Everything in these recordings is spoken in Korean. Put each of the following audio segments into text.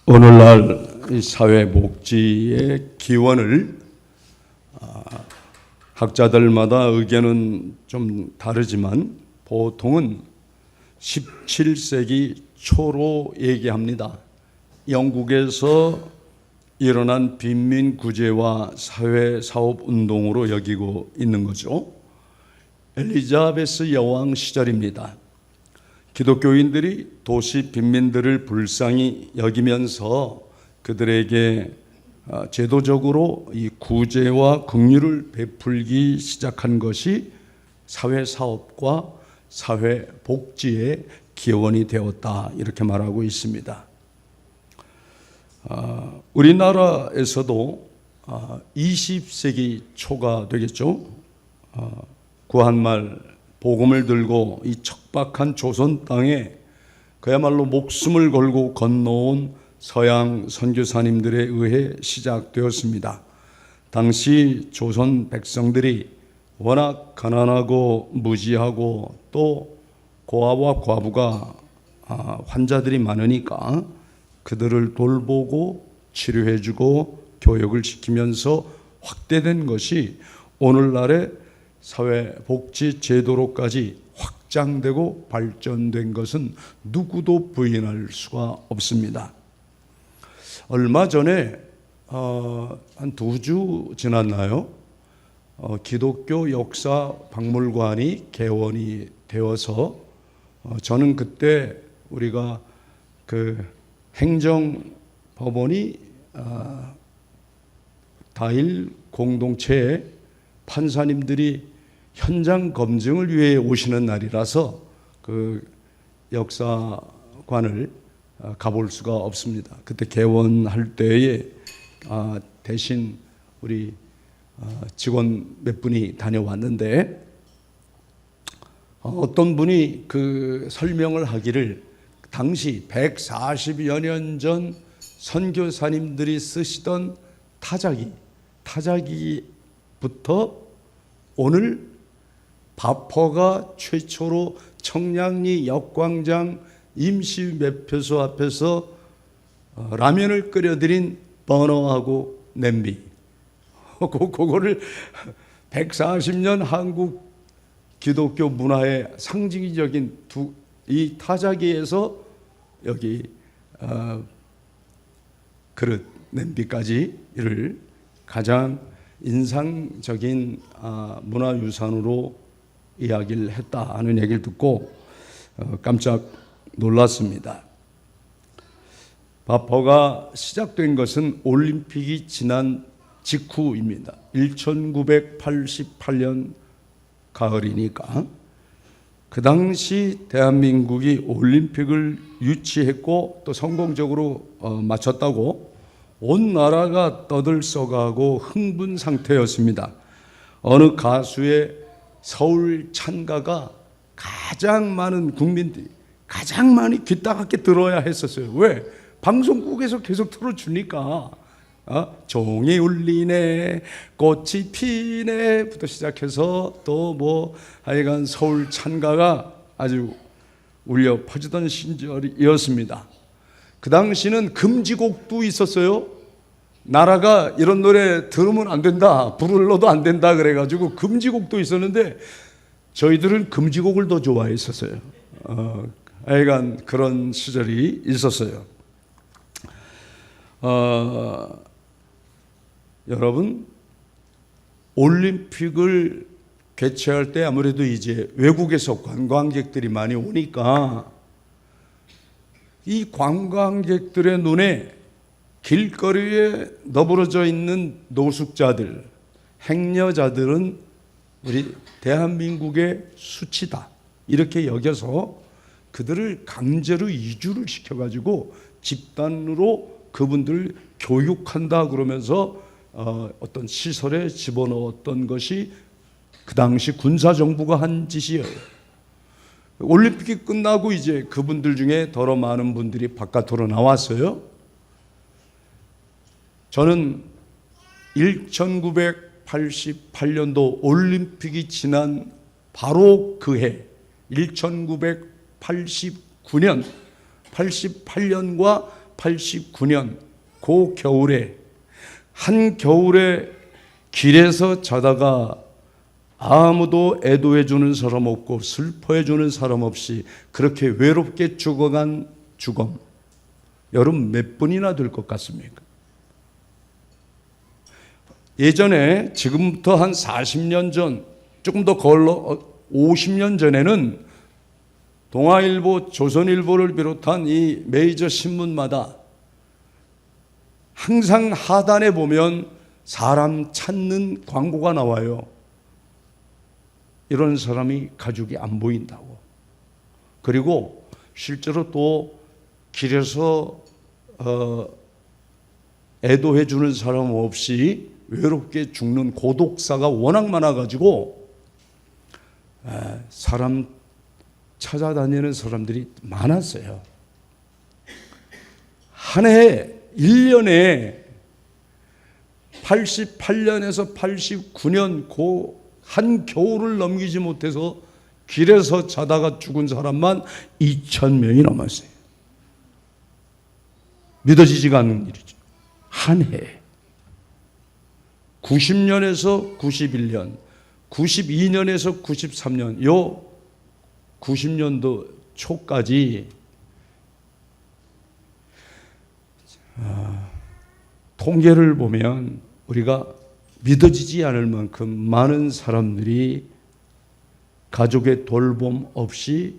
오늘날 이 사회복지의 기원을 학자들마다 의견은 좀 다르지만 보통은 17세기 초로 얘기합니다. 영국에서 일어난 빈민구제와 사회사업운동으로 여기고 있는 거죠. 엘리자베스 여왕 시절입니다. 기독교인들이 도시 빈민들을 불쌍히 여기면서 그들에게 제도적으로 이 구제와 긍휼을 베풀기 시작한 것이 사회사업과 사회복지의 기원이 되었다, 이렇게 말하고 있습니다. 우리나라에서도 20세기 초가 되겠죠. 구한말 복음을 들고 이 척박한 조선 땅에 그야말로 목숨을 걸고 건너온 서양 선교사님들에 의해 시작되었습니다. 당시 조선 백성들이 워낙 가난하고 무지하고 또 고아와 과부가 환자들이 많으니까 그들을 돌보고 치료해주고 교육을 시키면서 확대된 것이 오늘날의 사회복지 제도로까지 확장되고 발전된 것은 누구도 부인할 수가 없습니다. 얼마 전에 한 2주 지났나요? 기독교 역사 박물관이 개원이 되어서 저는 그때 우리가 그 행정법원이 다일 공동체의 판사님들이 현장 검증을 위해 오시는 날이라서 그 역사관을 가볼 수가 없습니다. 그때 개원할 때에 대신 우리 직원 몇 분이 다녀왔는데 어떤 분이 그 설명을 하기를 당시 140여 년 전 선교사님들이 쓰시던 타자기부터 오늘 바퍼가 최초로 청량리 역광장 임시 매표소 앞에서 라면을 끓여드린 버너하고 냄비, 그거를 140년 한국 기독교 문화의 상징적인 이 타자기에서 여기 그릇, 냄비까지를 가장 인상적인 문화유산으로 이야기를 했다 하는 얘기를 듣고 깜짝 놀랐습니다. 바퍼가 시작된 것은 올림픽이 지난 직후입니다. 1988년 가을이니까 그 당시 대한민국이 올림픽을 유치했고 또 성공적으로 마쳤다고 온 나라가 떠들썩하고 흥분 상태였습니다. 어느 가수의 서울 찬가가 가장 많은 국민들이 가장 많이 귀 따갑게 들어야 했었어요. 왜? 방송국에서 계속 틀어주니까 종이 울리네, 꽃이 피네 부터 시작해서 또 뭐 하여간 서울 찬가가 아주 울려 퍼지던 시절이었습니다. 그 당시는 금지곡도 있었어요. 나라가 이런 노래 들으면 안 된다, 부르러도 안 된다 그래가지고 금지곡도 있었는데 저희들은 금지곡을 더 좋아했었어요. 하여간 그런 시절이 있었어요. 여러분, 올림픽을 개최할 때 아무래도 이제 외국에서 관광객들이 많이 오니까 이 관광객들의 눈에 길거리에 너부러져 있는 노숙자들, 행여자들은 우리 대한민국의 수치다, 이렇게 여겨서 그들을 강제로 이주를 시켜가지고 집단으로 그분들을 교육한다 그러면서 어떤 시설에 집어넣었던 것이 그 당시 군사정부가 한 짓이에요. 올림픽이 끝나고 이제 그분들 중에 더러 많은 분들이 바깥으로 나왔어요. 저는 1988년도 올림픽이 지난 바로 그 해 1989년 88년과 1989년 그 겨울에, 한 겨울에 길에서 자다가 아무도 애도해 주는 사람 없고 슬퍼해 주는 사람 없이 그렇게 외롭게 죽어간 죽음, 여러분 몇 분이나 될 것 같습니까? 예전에, 지금부터 한 40년 전, 조금 더 걸러 50년 전에는 동아일보, 조선일보를 비롯한 이 메이저 신문마다 항상 하단에 보면 사람 찾는 광고가 나와요. 이런 사람이 가족이 안 보인다고. 그리고 실제로 또 길에서 애도해 주는 사람 없이 외롭게 죽는 고독사가 워낙 많아가지고 사람 찾아다니는 사람들이 많았어요. 한 해 1년에 88년에서 89년 그 한 겨울을 넘기지 못해서 길에서 자다가 죽은 사람만 2,000명이 넘었어요. 믿어지지가 않는 일이죠. 한 해. 90년에서 91년, 92년에서 93년, 요 90년도 초까지 통계를 보면 우리가 믿어지지 않을 만큼 많은 사람들이 가족의 돌봄 없이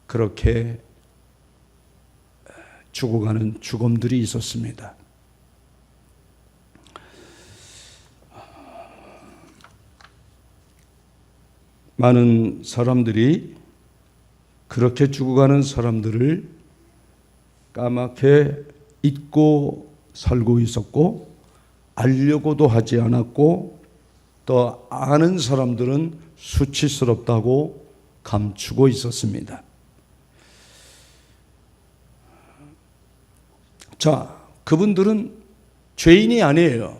그렇게 죽어가는 죽음들이 있었습니다. 많은 사람들이 그렇게 죽어가는 사람들을 까맣게 잊고 살고 있었고, 알려고도 하지 않았고, 또 아는 사람들은 수치스럽다고 감추고 있었습니다. 자, 그분들은 죄인이 아니에요.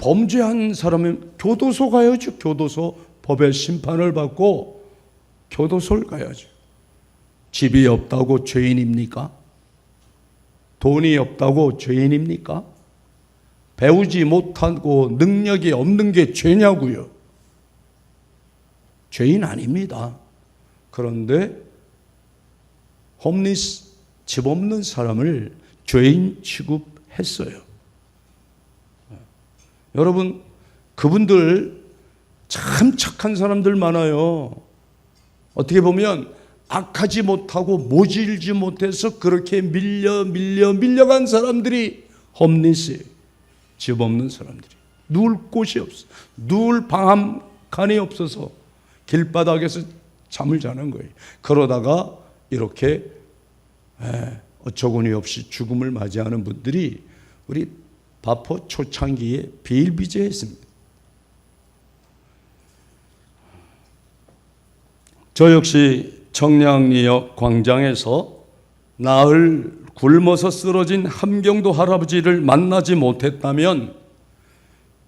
범죄한 사람은 교도소 가야죠. 교도소. 법의 심판을 받고 교도소를 가야죠. 집이 없다고 죄인입니까? 돈이 없다고 죄인입니까? 배우지 못하고 능력이 없는 게 죄냐고요. 죄인 아닙니다. 그런데 홈리스, 집 없는 사람을 죄인 취급했어요. 여러분, 그분들 참 착한 사람들 많아요. 어떻게 보면 악하지 못하고 모질지 못해서 그렇게 밀려간 사람들이 홈리스, 집 없는 사람들이. 누울 곳이 없어. 누울 방 한 칸이 없어서 길바닥에서 잠을 자는 거예요. 그러다가 이렇게 어처구니 없이 죽음을 맞이하는 분들이 우리 바포 초창기에 비일비재했습니다. 저 역시 청량리역 광장에서 나흘 굶어서 쓰러진 함경도 할아버지를 만나지 못했다면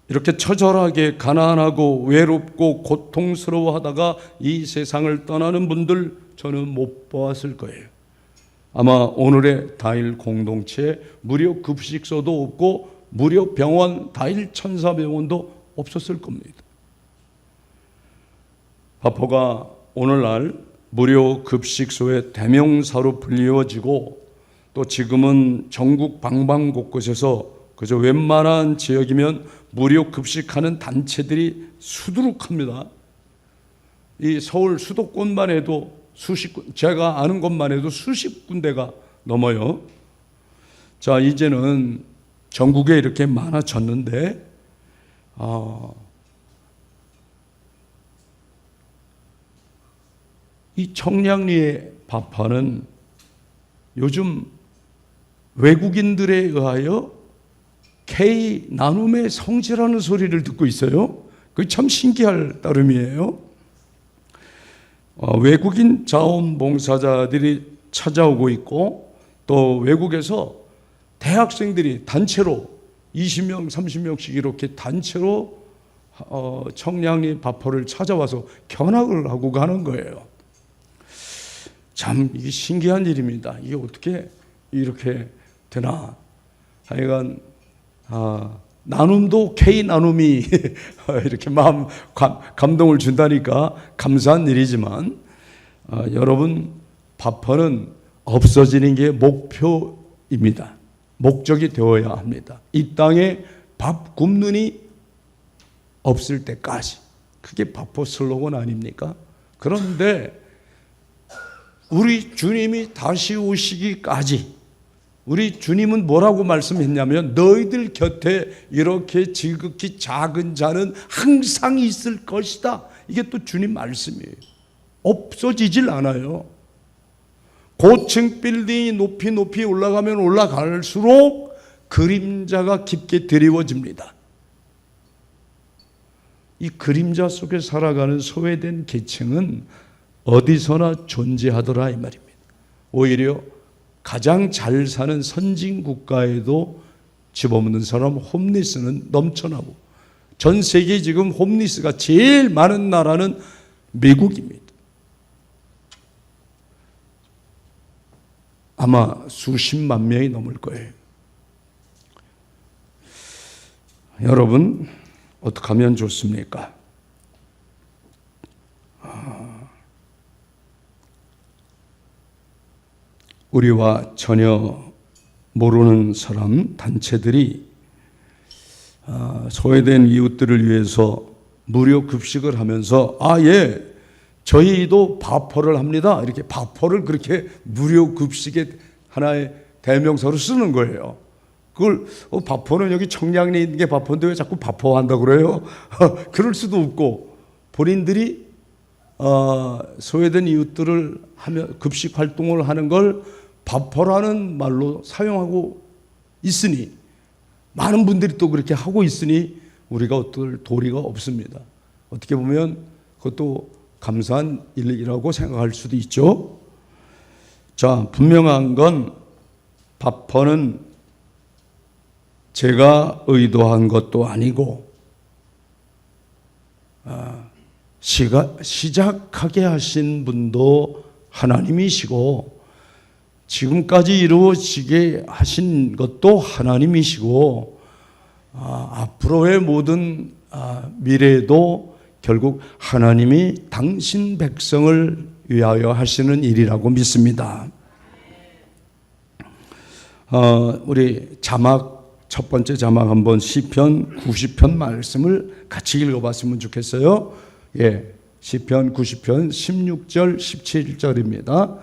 이렇게 처절하게 가난하고 외롭고 고통스러워하다가 이 세상을 떠나는 분들 저는 못 보았을 거예요. 아마 오늘의 다일 공동체에 무료 급식소도 없고 무료 병원, 다일 천사병원도 없었을 겁니다. 바포가 오늘날 무료 급식소의 대명사로 불리워지고, 또 지금은 전국 방방곳곳에서 그저 웬만한 지역이면 무료 급식하는 단체들이 수두룩합니다. 이 서울 수도권만 해도 제가 아는 것만 해도 수십 군데가 넘어요. 자, 이제는 전국에 이렇게 많아졌는데 이 청량리의 바파는 요즘 외국인들에 의하여 K 나눔의 성지라는 소리를 듣고 있어요. 그게 참 신기할 따름이에요. 외국인 자원봉사자들이 찾아오고 있고, 또 외국에서 대학생들이 단체로 20명, 30명씩 이렇게 단체로 청량리 바포를 찾아와서 견학을 하고 가는 거예요. 참 이게 신기한 일입니다. 이게 어떻게 이렇게 되나? 하여간 나눔도 K 나눔이 이렇게 마음 감동을 준다니까 감사한 일이지만 여러분, 밥퍼는 없어지는 게 목표입니다. 목적이 되어야 합니다. 이 땅에 밥 굶는 이 없을 때까지. 그게 밥퍼 슬로건 아닙니까? 그런데 우리 주님이 다시 오시기까지 우리 주님은 뭐라고 말씀했냐면 너희들 곁에 이렇게 지극히 작은 자는 항상 있을 것이다. 이게 또 주님 말씀이에요. 없어지질 않아요. 고층 빌딩이 높이 올라가면 올라갈수록 그림자가 깊게 드리워집니다. 이 그림자 속에 살아가는 소외된 계층은 어디서나 존재하더라 이 말입니다. 오히려 가장 잘 사는 선진 국가에도 집어먹는 사람 홈리스는 넘쳐나고 전 세계 지금 홈리스가 제일 많은 나라는 미국입니다. 아마 수십만 명이 넘을 거예요. 여러분, 어떻게 하면 좋습니까? 우리와 전혀 모르는 사람, 단체들이 소외된 이웃들을 위해서 무료 급식을 하면서 예, 저희도 밥퍼를 합니다. 이렇게 밥퍼를 그렇게 무료 급식의 하나의 대명사로 쓰는 거예요. 그걸 밥퍼는 여기 청량리에 있는 게 밥퍼인데 왜 자꾸 밥퍼 한다고 그래요? 그럴 수도 없고 본인들이 소외된 이웃들을 하며 급식 활동을 하는 걸 밥퍼라는 말로 사용하고 있으니 많은 분들이 또 그렇게 하고 있으니 우리가 어떨 도리가 없습니다. 어떻게 보면 그것도 감사한 일이라고 생각할 수도 있죠. 자, 분명한 건 밥퍼는 제가 의도한 것도 아니고 시작하게 하신 분도 하나님이시고 지금까지 이루어지게 하신 것도 하나님이시고 앞으로의 모든 미래에도 결국 하나님이 당신 백성을 위하여 하시는 일이라고 믿습니다. 우리 첫 번째 자막 한번 시편 90편 말씀을 같이 읽어봤으면 좋겠어요. 시편 90편 16절 17절입니다.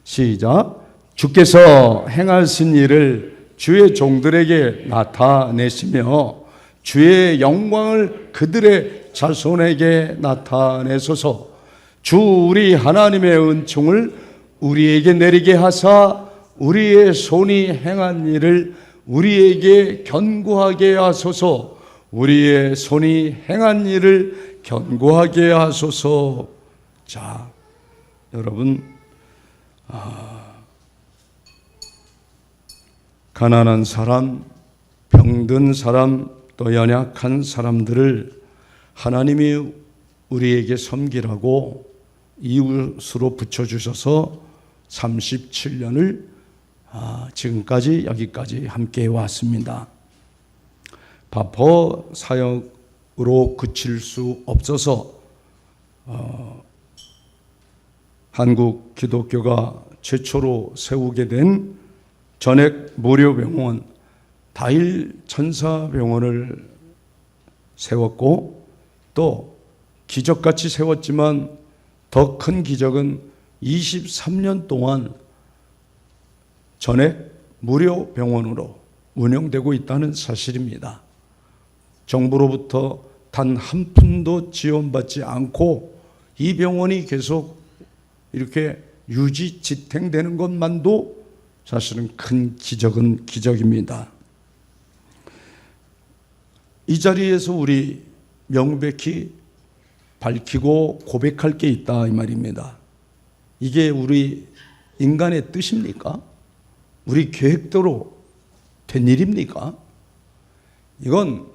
시작. 주께서 행하신 일을 주의 종들에게 나타내시며 주의 영광을 그들의 자손에게 나타내소서. 주 우리 하나님의 은총을 우리에게 내리게 하사 우리의 손이 행한 일을 우리에게 견고하게 하소서. 우리의 손이 행한 일을 견고하게 하소서. 자, 여러분, 가난한 사람, 병든 사람, 또 연약한 사람들을 하나님이 우리에게 섬기라고 이웃으로 붙여주셔서 37년을 지금까지 여기까지 함께 왔습니다. 밥퍼 사역으로 그칠 수 없어서 한국 기독교가 최초로 세우게 된 전액 무료병원 다일 천사병원을 세웠고 또 기적같이 세웠지만 더 큰 기적은 23년 동안 전액 무료 병원으로 운영되고 있다는 사실입니다. 정부로부터 단 한 푼도 지원받지 않고 이 병원이 계속 이렇게 유지 지탱되는 것만도 사실은 큰 기적은 기적입니다. 이 자리에서 우리 명백히 밝히고 고백할 게 있다 이 말입니다. 이게 우리 인간의 뜻입니까? 우리 계획대로 된 일입니까? 이건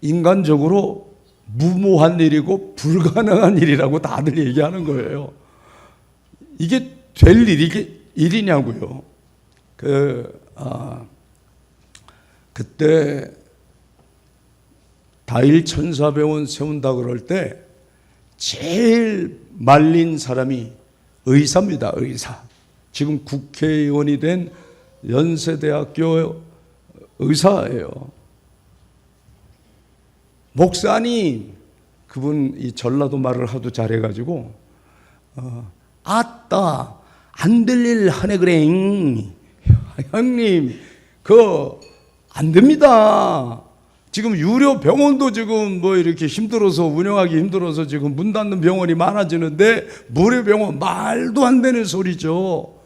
인간적으로 무모한 일이고 불가능한 일이라고 다들 얘기하는 거예요. 이게 될 일이냐고요. 그때 다일 천사병원 세운다 그럴 때 제일 말린 사람이 의사입니다. 의사. 지금 국회의원이 된 연세대학교 의사예요. 목사님, 그분 이 전라도 말을 하도 잘해가지고 아따 안 될 일 하네 그래. 형님 안 됩니다. 지금 유료 병원도 지금 뭐 이렇게 힘들어서 운영하기 힘들어서 지금 문 닫는 병원이 많아지는데 무료 병원 말도 안 되는 소리죠.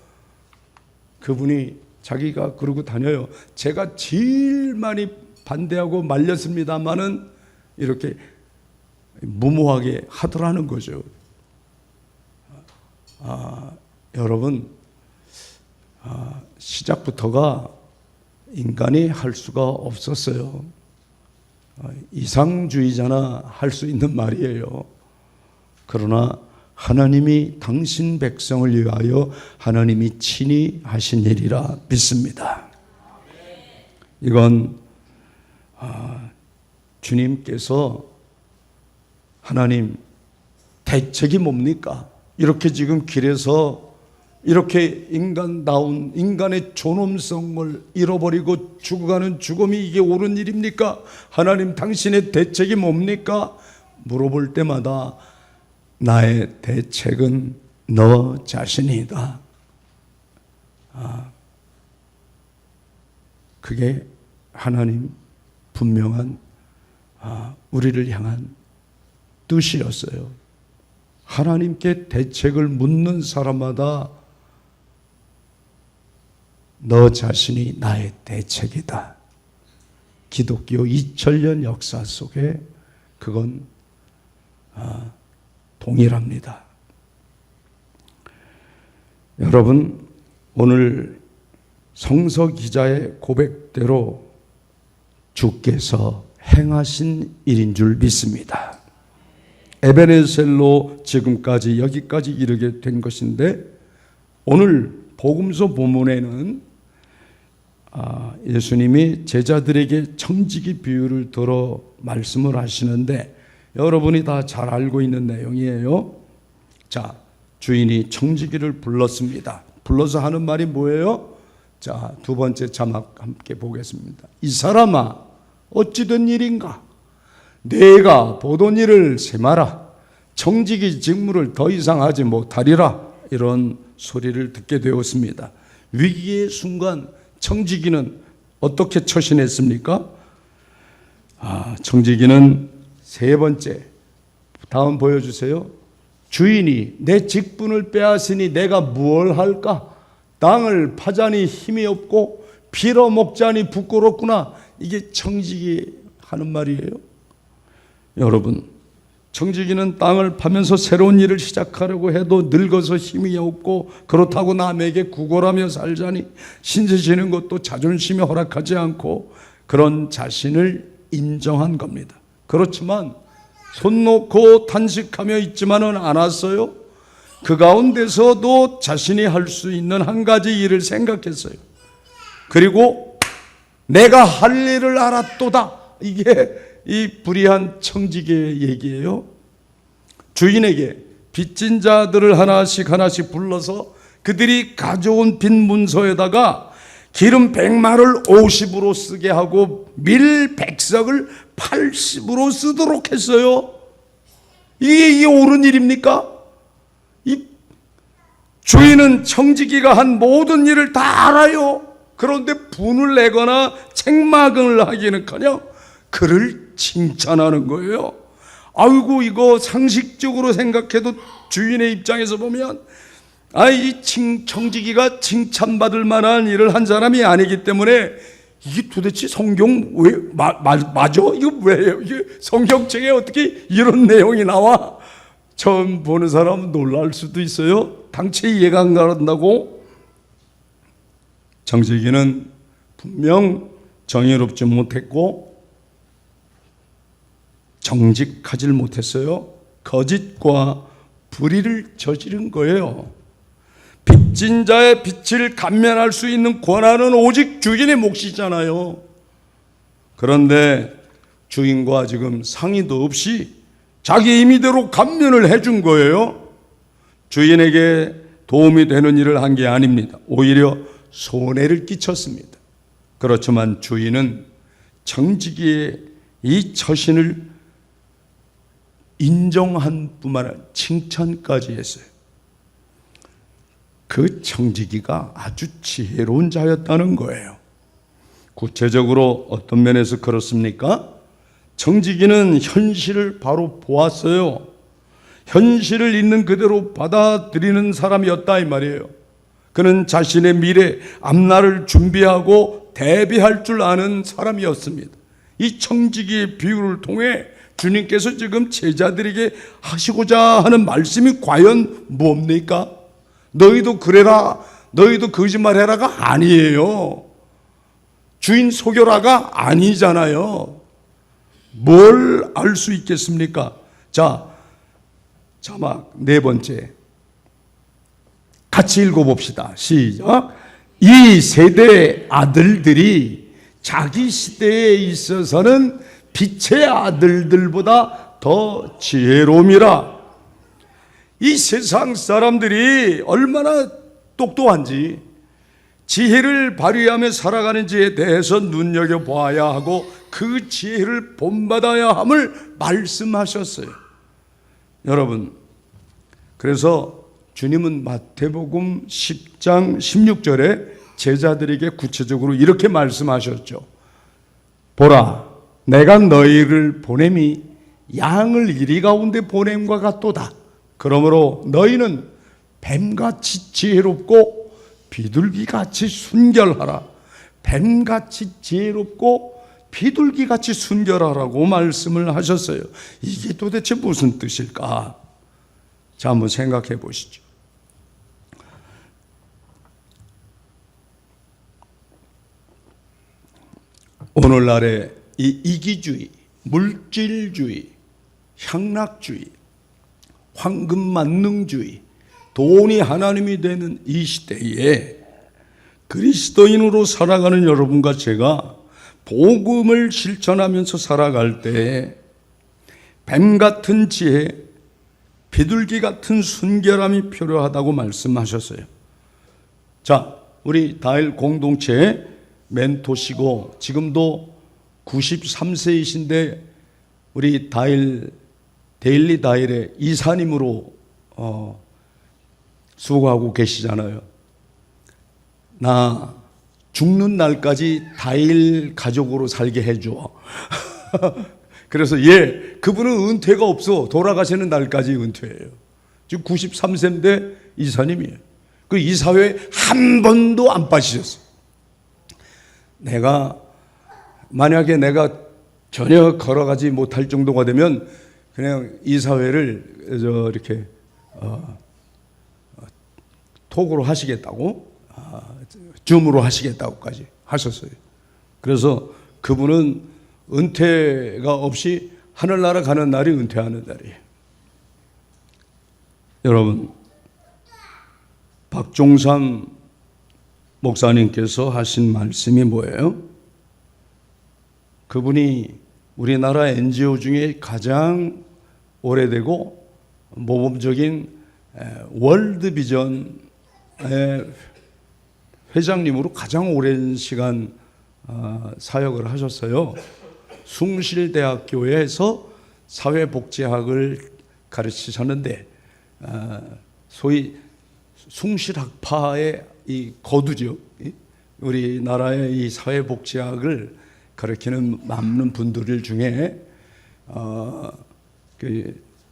그분이 자기가 그러고 다녀요. 제가 제일 많이 반대하고 말렸습니다만은 이렇게 무모하게 하더라는 거죠. 여러분, 시작부터가 인간이 할 수가 없었어요. 이상주의자나 할 수 있는 말이에요. 그러나 하나님이 당신 백성을 위하여 하나님이 친히 하신 일이라 믿습니다. 이건 주님께서 하나님 대책이 뭡니까? 이렇게 지금 길에서 이렇게 인간다운 인간의 존엄성을 잃어버리고 죽어가는 죽음이 이게 옳은 일입니까? 하나님 당신의 대책이 뭡니까? 물어볼 때마다 나의 대책은 너 자신이다. 그게 하나님 분명한 우리를 향한 뜻이었어요. 하나님께 대책을 묻는 사람마다 너 자신이 나의 대책이다. 기독교 2000년 역사 속에 그건 동일합니다. 여러분, 오늘 성서 기자의 고백대로 주께서 행하신 일인 줄 믿습니다. 에베네셀로 지금까지 여기까지 이르게 된 것인데, 오늘 복음서 본문에는 예수님이 제자들에게 청지기 비유를 들어 말씀을 하시는데, 여러분이 다 잘 알고 있는 내용이에요. 자, 주인이 청지기를 불렀습니다. 불러서 하는 말이 뭐예요? 자, 두 번째 자막 함께 보겠습니다. 이 사람아, 어찌 된 일인가? 내가 보던 일을 세마라. 청지기 직무를 더 이상 하지 못하리라. 이런 소리를 듣게 되었습니다. 위기의 순간 청지기는 어떻게 처신했습니까? 청지기는 세 번째, 다음 보여주세요. 주인이 내 직분을 빼앗으니 내가 무엇을 할까? 땅을 파자니 힘이 없고 빌어먹자니 부끄럽구나. 이게 청지기 하는 말이에요. 여러분, 청지기는 땅을 파면서 새로운 일을 시작하려고 해도 늙어서 힘이 없고 그렇다고 남에게 구걸하며 살자니 신세지는 것도 자존심이 허락하지 않고 그런 자신을 인정한 겁니다. 그렇지만 손 놓고 단식하며 있지만은 않았어요. 그 가운데서도 자신이 할 수 있는 한 가지 일을 생각했어요. 그리고 내가 할 일을 알았도다. 이게 이 불의한 청지기의 얘기예요. 주인에게 빚진 자들을 하나씩 불러서 그들이 가져온 빚 문서에다가 기름 100마를 50으로 쓰게 하고 밀 100석을 80으로 쓰도록 했어요. 이게 옳은 일입니까? 이 주인은 청지기가 한 모든 일을 다 알아요. 그런데 분을 내거나 책망을 하기는커녕 그를 칭찬하는 거예요. 아이고, 이거 상식적으로 생각해도 주인의 입장에서 보면 이 청지기가 칭찬받을 만한 일을 한 사람이 아니기 때문에 이게 도대체 성경 왜 맞아? 이거 왜요? 이게 성경책에 어떻게 이런 내용이 나와? 처음 보는 사람은 놀랄 수도 있어요. 당최 이해가 안 간다고. 청지기는 분명 정의롭지 못했고 정직하지 못했어요. 거짓과 불의를 저지른 거예요. 빚진 자의 빚을 감면할 수 있는 권한은 오직 주인의 몫이잖아요. 그런데 주인과 지금 상의도 없이 자기 임의대로 감면을 해준 거예요. 주인에게 도움이 되는 일을 한 게 아닙니다. 오히려 손해를 끼쳤습니다. 그렇지만 주인은 청지기의 이 처신을 인정한 뿐만 아니라 칭찬까지 했어요. 그 청지기가 아주 지혜로운 자였다는 거예요. 구체적으로 어떤 면에서 그렇습니까? 청지기는 현실을 바로 보았어요. 현실을 있는 그대로 받아들이는 사람이었다 이 말이에요. 그는 자신의 미래, 앞날을 준비하고 대비할 줄 아는 사람이었습니다. 이 청지기의 비유를 통해 주님께서 지금 제자들에게 하시고자 하는 말씀이 과연 뭡니까? 너희도 그래라, 너희도 거짓말해라가 아니에요. 주인 속여라가 아니잖아요. 뭘 알 수 있겠습니까? 자, 자막 네 번째 같이 읽어봅시다. 시작. 이 세대의 아들들이 자기 시대에 있어서는 빛의 아들들보다 더 지혜로움이라. 이 세상 사람들이 얼마나 똑똑한지, 지혜를 발휘하며 살아가는지에 대해서 눈여겨봐야 하고 그 지혜를 본받아야 함을 말씀하셨어요. 여러분, 그래서 주님은 마태복음 10장 16절에 제자들에게 구체적으로 이렇게 말씀하셨죠. 보라, 내가 너희를 보냄이 양을 이리 가운데 보냄과 같도다. 그러므로 너희는 뱀같이 지혜롭고 비둘기같이 순결하라. 뱀같이 지혜롭고 비둘기같이 순결하라고 말씀을 하셨어요. 이게 도대체 무슨 뜻일까? 자, 한번 생각해 보시죠. 오늘날의 이 이기주의, 물질주의, 향락주의, 황금만능주의, 돈이 하나님이 되는 이 시대에 그리스도인으로 살아가는 여러분과 제가 복음을 실천하면서 살아갈 때 뱀 같은 지혜, 비둘기 같은 순결함이 필요하다고 말씀하셨어요. 자, 우리 다일 공동체의 멘토시고 지금도 93세이신데 우리 데일리 다일의 이사님으로 수고하고 계시잖아요. 나 죽는 날까지 다일 가족으로 살게 해줘. 그래서 그분은 은퇴가 없어. 돌아가시는 날까지 은퇴해요. 지금 93세인데 이사님이에요. 그 이사회에 한 번도 안 빠지셨어요. 만약에 내가 전혀 걸어가지 못할 정도가 되면 그냥 이사회를 이렇게 톡으로 하시겠다고, 줌으로 하시겠다고까지 하셨어요. 그래서 그분은 은퇴가 없이 하늘나라 가는 날이 은퇴하는 날이에요. 여러분, 박종삼 목사님께서 하신 말씀이 뭐예요? 그분이 우리나라 NGO 중에 가장 오래되고 모범적인 월드비전의 회장님으로 가장 오랜 시간 사역을 하셨어요. 숭실대학교에서 사회복지학을 가르치셨는데 소위 숭실학파의 이 거두죠. 우리나라의 이 사회복지학을 가르치는 많은 분들 중에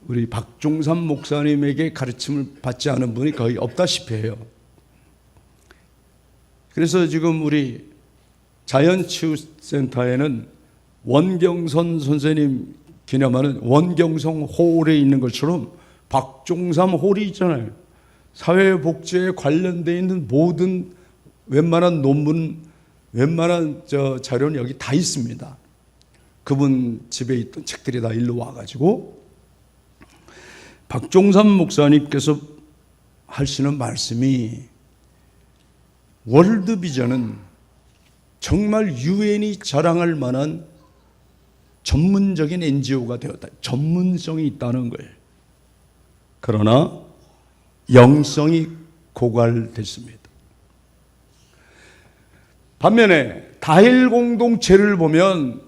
우리 박종삼 목사님에게 가르침을 받지 않은 분이 거의 없다시피 해요. 그래서 지금 우리 자연치유센터에는 원경선 선생님 기념하는 원경성 홀에 있는 것처럼 박종삼 홀이 있잖아요. 사회복지에 관련되어 있는 모든 웬만한 논문, 웬만한 자료는 여기 다 있습니다. 그분 집에 있던 책들이 다 일로 와가지고 박종삼 목사님께서 하시는 말씀이 월드비전은 정말 유엔이 자랑할 만한 전문적인 NGO가 되었다. 전문성이 있다는 거예요. 그러나 영성이 고갈됐습니다. 반면에 다일 공동체를 보면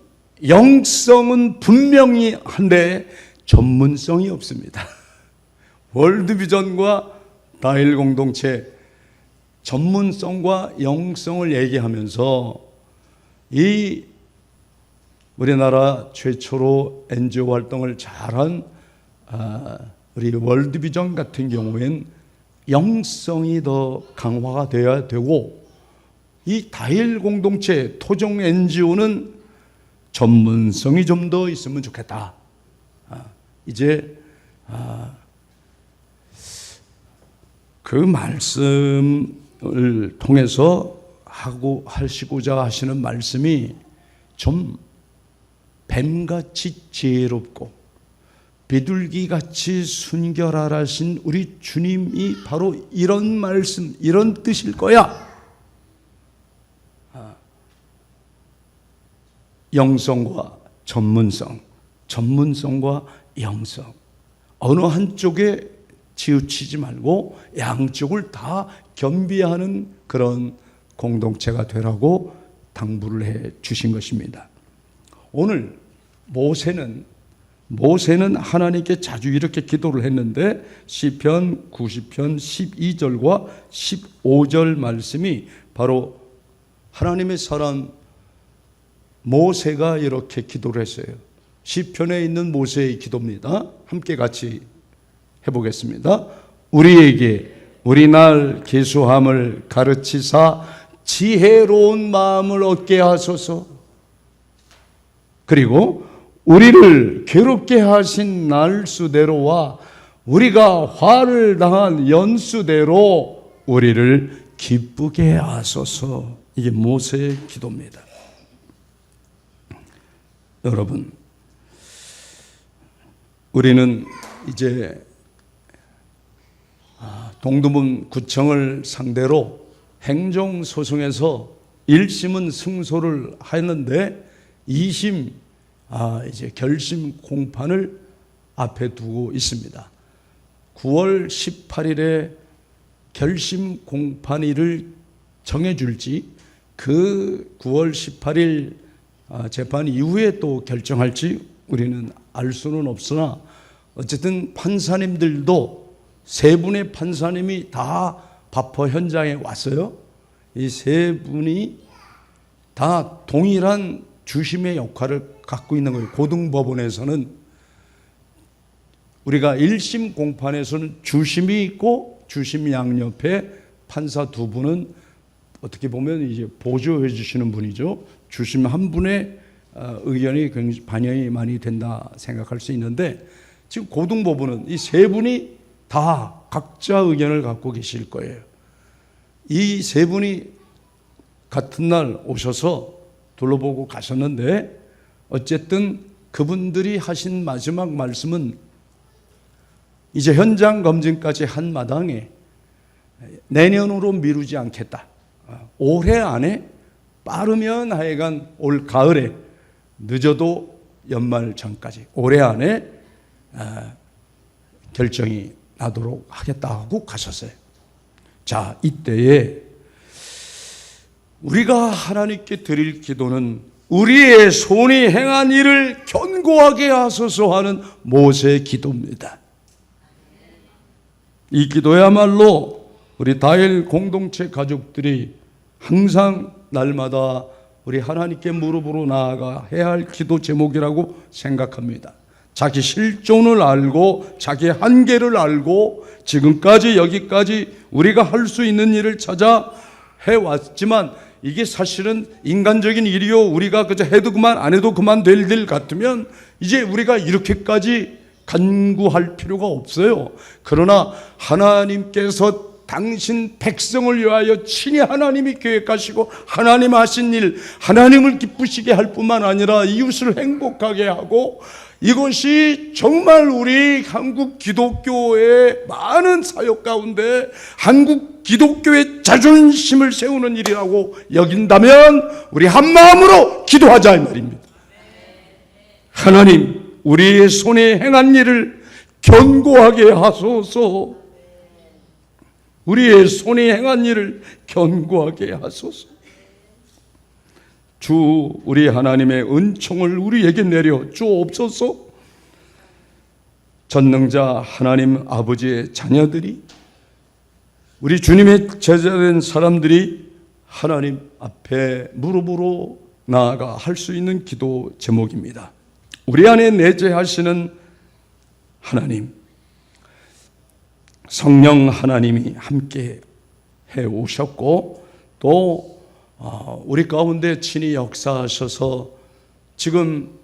영성은 분명히 한데 전문성이 없습니다. 월드비전과 다일 공동체 전문성과 영성을 얘기하면서 이 우리나라 최초로 NGO 활동을 잘한 우리 월드비전 같은 경우엔 영성이 더 강화가 되어야 되고, 이 다일 공동체 토종 NGO는 전문성이 좀 더 있으면 좋겠다. 이제 그 말씀을 통해서 하시고자 하시는 말씀이 좀 뱀같이 지혜롭고 비둘기같이 순결하신 우리 주님이 바로 이런 말씀, 이런 뜻일 거야. 영성과 전문성, 전문성과 영성, 어느 한쪽에 치우치지 말고 양쪽을 다 겸비하는 그런 공동체가 되라고 당부를 해 주신 것입니다. 오늘 모세는 하나님께 자주 이렇게 기도를 했는데 시편 90편 12절과 15절 말씀이 바로 하나님의 사람 모세가 이렇게 기도를 했어요. 시편에 있는 모세의 기도입니다. 함께 같이 해보겠습니다. 우리에게 우리날 계수함을 가르치사 지혜로운 마음을 얻게 하소서. 그리고 우리를 괴롭게 하신 날수대로와 우리가 화를 당한 연수대로 우리를 기쁘게 하소서. 이게 모세의 기도입니다. 여러분, 우리는 이제 동두문 구청을 상대로 행정소송에서 1심은 승소를 했는데 2심 이제 결심 공판을 앞에 두고 있습니다. 9월 18일에 결심 공판일을 정해줄지, 그 9월 18일 재판 이후에 또 결정할지 우리는 알 수는 없으나, 어쨌든 판사님들도 세 분의 판사님이 다 바퍼 현장에 왔어요. 이 세 분이 다 동일한 주심의 역할을 갖고 있는 거예요. 고등법원에서는 우리가 1심 공판에서는 주심이 있고 주심 양옆에 판사 두 분은 어떻게 보면 이제 보조해 주시는 분이죠. 주심 한 분의 의견이 굉장히 반영이 많이 된다 생각할 수 있는데, 지금 고등법원은 이 세 분이 다 각자 의견을 갖고 계실 거예요. 이 세 분이 같은 날 오셔서 둘러보고 가셨는데, 어쨌든 그분들이 하신 마지막 말씀은 이제 현장 검증까지 한 마당에 내년으로 미루지 않겠다. 올해 안에, 빠르면 하여간 올 가을에, 늦어도 연말 전까지 올해 안에 결정이 나도록 하겠다 하고 가셨어요. 자, 이때에 우리가 하나님께 드릴 기도는 우리의 손이 행한 일을 견고하게 하소서 하는 모세의 기도입니다. 이 기도야말로 우리 다일 공동체 가족들이 항상 날마다 우리 하나님께 무릎으로 나아가 해야 할 기도 제목이라고 생각합니다. 자기 실존을 알고 자기 한계를 알고 지금까지 여기까지 우리가 할 수 있는 일을 찾아 해왔지만, 이게 사실은 인간적인 일이요, 우리가 그저 해도 그만 안 해도 그만 될 일 같으면 이제 우리가 이렇게까지 간구할 필요가 없어요. 그러나 하나님께서 당신 백성을 위하여 친히 하나님이 계획하시고 하나님 하신 일, 하나님을 기쁘시게 할 뿐만 아니라 이웃을 행복하게 하고 이것이 정말 우리 한국 기독교의 많은 사역 가운데 한국 기독교의 자존심을 세우는 일이라고 여긴다면 우리 한 마음으로 기도하자 이 말입니다. 하나님, 우리의 손에 행한 일을 견고하게 하소서. 우리의 손에 행한 일을 견고하게 하소서. 주 우리 하나님의 은총을 우리에게 내려 주옵소서. 전능자 하나님 아버지의 자녀들이, 우리 주님의 제자된 사람들이 하나님 앞에 무릎으로 나아가 할 수 있는 기도 제목입니다. 우리 안에 내재하시는 하나님, 성령 하나님이 함께 해 오셨고 또 우리 가운데 친히 역사하셔서 지금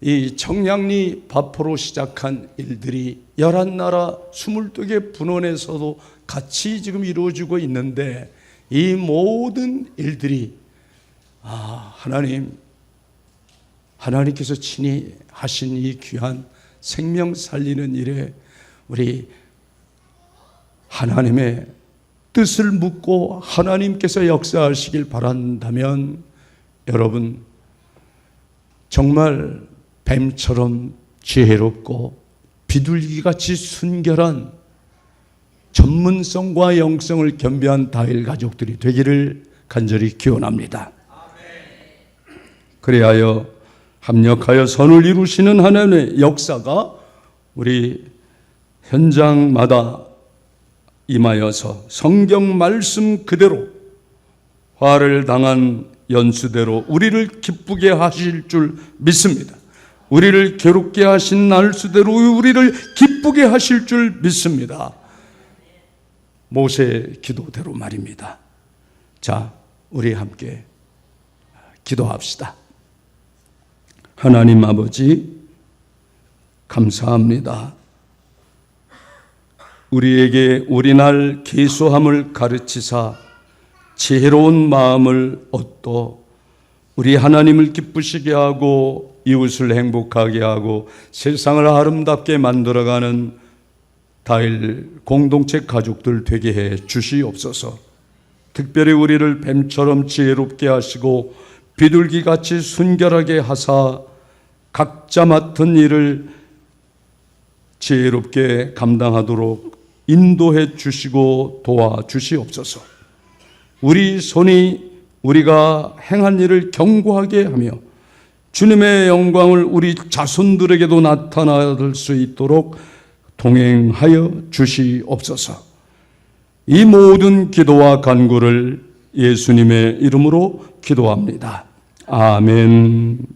이 청량리 바포로 시작한 일들이 11나라 22개 분원에서도 같이 지금 이루어지고 있는데, 이 모든 일들이 하나님께서 친히 하신 이 귀한 생명 살리는 일에 우리 하나님의 뜻을 묻고 하나님께서 역사하시길 바란다면, 여러분 정말 뱀처럼 지혜롭고 비둘기같이 순결한 전문성과 영성을 겸비한 다윗 가족들이 되기를 간절히 기원합니다. 그리하여 합력하여 선을 이루시는 하나님의 역사가 우리 현장마다 임하여서 성경 말씀 그대로 화를 당한 연수대로 우리를 기쁘게 하실 줄 믿습니다. 우리를 괴롭게 하신 날수대로 우리를 기쁘게 하실 줄 믿습니다. 모세의 기도대로 말입니다. 자, 우리 함께 기도합시다. 하나님 아버지, 감사합니다. 우리에게 우리날 계수함을 가르치사 지혜로운 마음을 얻도 우리 하나님을 기쁘시게 하고 이웃을 행복하게 하고 세상을 아름답게 만들어가는 다일 공동체 가족들 되게 해 주시옵소서. 특별히 우리를 뱀처럼 지혜롭게 하시고 비둘기같이 순결하게 하사 각자 맡은 일을 지혜롭게 감당하도록 인도해 주시고 도와 주시옵소서. 우리 손이 우리가 행한 일을 견고하게 하며 주님의 영광을 우리 자손들에게도 나타낼 수 있도록 동행하여 주시옵소서. 이 모든 기도와 간구를 예수님의 이름으로 기도합니다. 아멘.